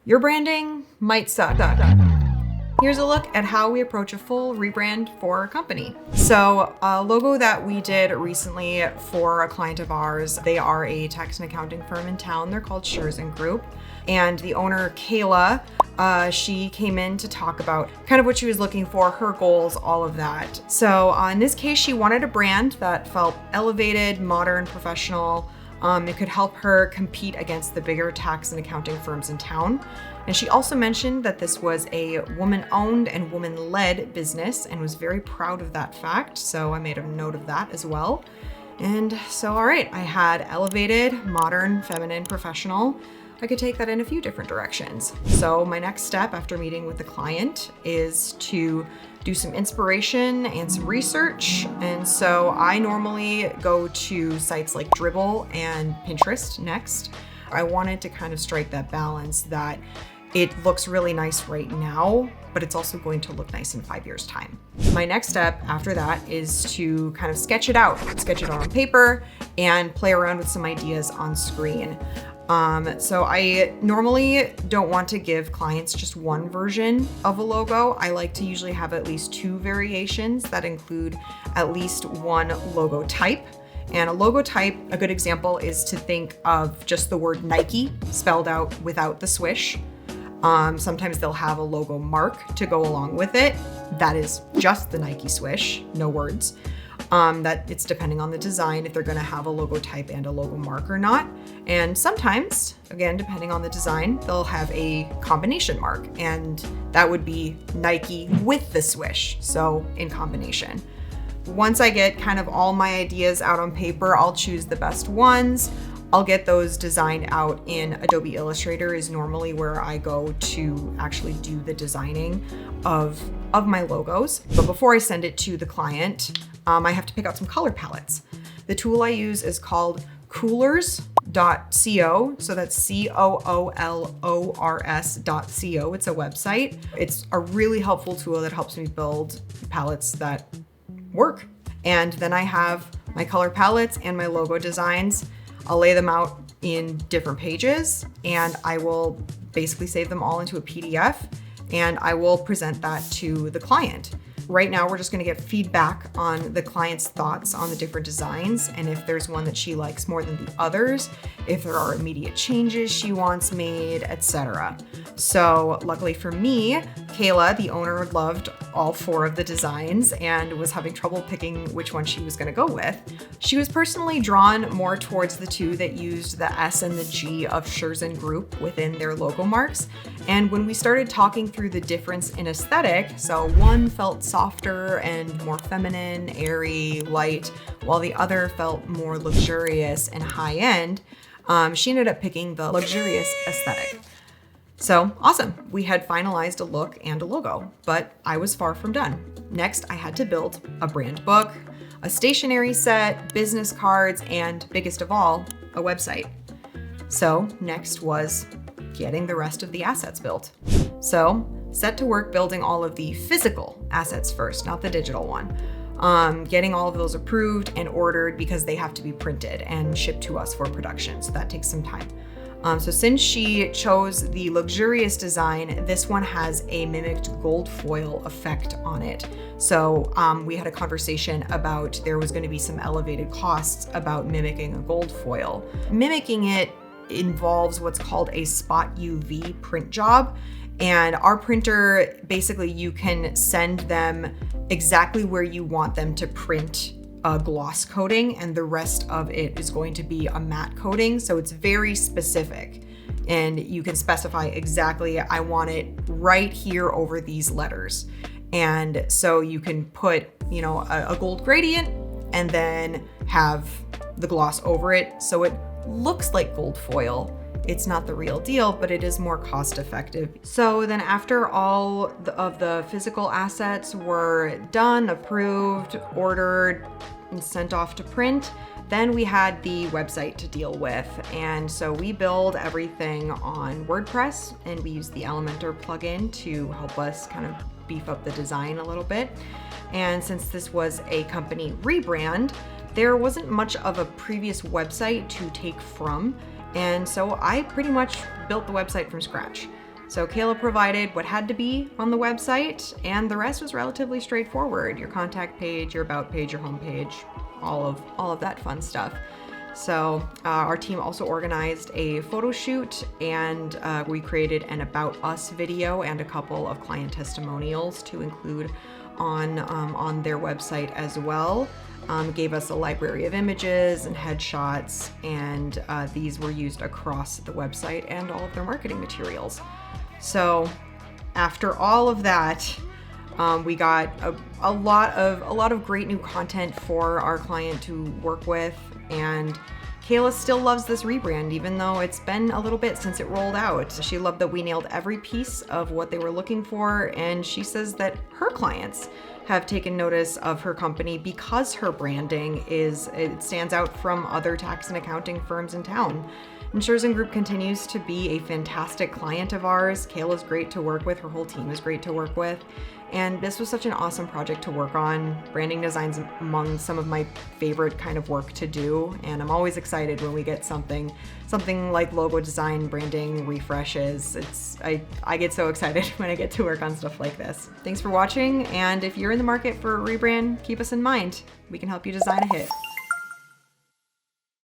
Your branding might suck. Here's a look at how we approach a full rebrand for a company. So a logo that we did recently for a client of ours, they are a tax and accounting firm in town. They're called Group. And the owner, Kayla, she came in to talk about kind of what she was looking for, her goals, all of that. So in this case, she wanted a brand that felt elevated, modern, professional. It could help her compete against the bigger tax and accounting firms in town. And she also mentioned that this was a woman-owned and woman-led business and was very proud of that fact. So I made a note of that as well. And so, all right, I had elevated, modern, feminine, professional. I could take that in a few different directions. So my next step after meeting with the client is to do some inspiration and some research. And so I normally go to sites like Dribbble and Pinterest next. I wanted to kind of strike that balance that it looks really nice right now, but it's also going to look nice in 5 years' time. My next step after that is to kind of sketch it out on paper and play around with some ideas on screen. So I normally don't want to give clients just one version of a logo. I like to usually have at least 2 variations that include at least one logo type. And a logo type, a good example is to think of just the word Nike spelled out without the swish. Sometimes they'll have a logo mark to go along with it. That is just the Nike swish, no words. That it's depending on the design if they're going to have a logo type and a logo mark or not. And sometimes, again, depending on the design, they'll have a combination mark, and that would be Nike with the swish, so in combination. Once I get kind of all my ideas out on paper, I'll choose the best ones. I'll get those designed out in Adobe Illustrator is normally where I go to actually do the designing of my logos. But before I send it to the client, I have to pick out some color palettes. The tool I use is called coolors.co. So that's coolors.co. It's a website. It's a really helpful tool that helps me build palettes that work. And then I have my color palettes and my logo designs. I'll lay them out in different pages, and I will basically save them all into a PDF, and I will present that to the client. Right now, we're just going to get feedback on the client's thoughts on the different designs, and if there's one that she likes more than the others, if there are immediate changes she wants made, etc. So luckily for me, Kayla, the owner, loved all 4 of the designs and was having trouble picking which one she was going to go with. She was personally drawn more towards the 2 that used the S and the G of Group within their logo marks. And when we started talking through the difference in aesthetic, so one felt softer and more feminine, airy, light, while the other felt more luxurious and high-end, she ended up picking the luxurious aesthetic. So awesome, we had finalized a look and a logo, but I was far from done. Next, I had to build a brand book, a stationery set, business cards, and biggest of all, a website. So next was getting the rest of the assets built. So set to work building all of the physical assets first, not the digital one. Getting all of those approved and ordered because they have to be printed and shipped to us for production. So that takes some time. So since she chose the luxurious design, this one has a mimicked gold foil effect on it. So we had a conversation about there was going to be some elevated costs about mimicking a gold foil. Mimicking it involves what's called a spot UV print job. And our printer, basically you can send them exactly where you want them to print a gloss coating, and the rest of it is going to be a matte coating. So it's very specific, and you can specify exactly, I want it right here over these letters. And so you can put, a gold gradient and then have the gloss over it. So it looks like gold foil. It's not the real deal, but it is more cost effective. So then after all of the physical assets were done, approved, ordered, and sent off to print, then we had the website to deal with. And so we build everything on WordPress, and we use the Elementor plugin to help us kind of beef up the design a little bit. And since this was a company rebrand, there wasn't much of a previous website to take from. And so I pretty much built the website from scratch. So Kayla provided what had to be on the website, and the rest was relatively straightforward. Your contact page, your about page, your home page, all of that fun stuff. So our team also organized a photo shoot, and we created an About Us video and a couple of client testimonials to include on their website as well. Gave us a library of images and headshots, and these were used across the website and all of their marketing materials. So after all of that, we got a lot of great new content for our client to work with, and Kayla still loves this rebrand, even though it's been a little bit since it rolled out. She loved that we nailed every piece of what they were looking for, and she says that her clients have taken notice of her company because her branding it stands out from other tax and accounting firms in town. Insurers and Group continues to be a fantastic client of ours. Kayla's great to work with, her whole team is great to work with, and this was such an awesome project to work on. Branding design's among some of my favorite kind of work to do, and I'm always excited when we get something like logo design, branding, refreshes. I get so excited when I get to work on stuff like this. Thanks for watching, and if you're in the market for a rebrand, keep us in mind. We can help you design a hit.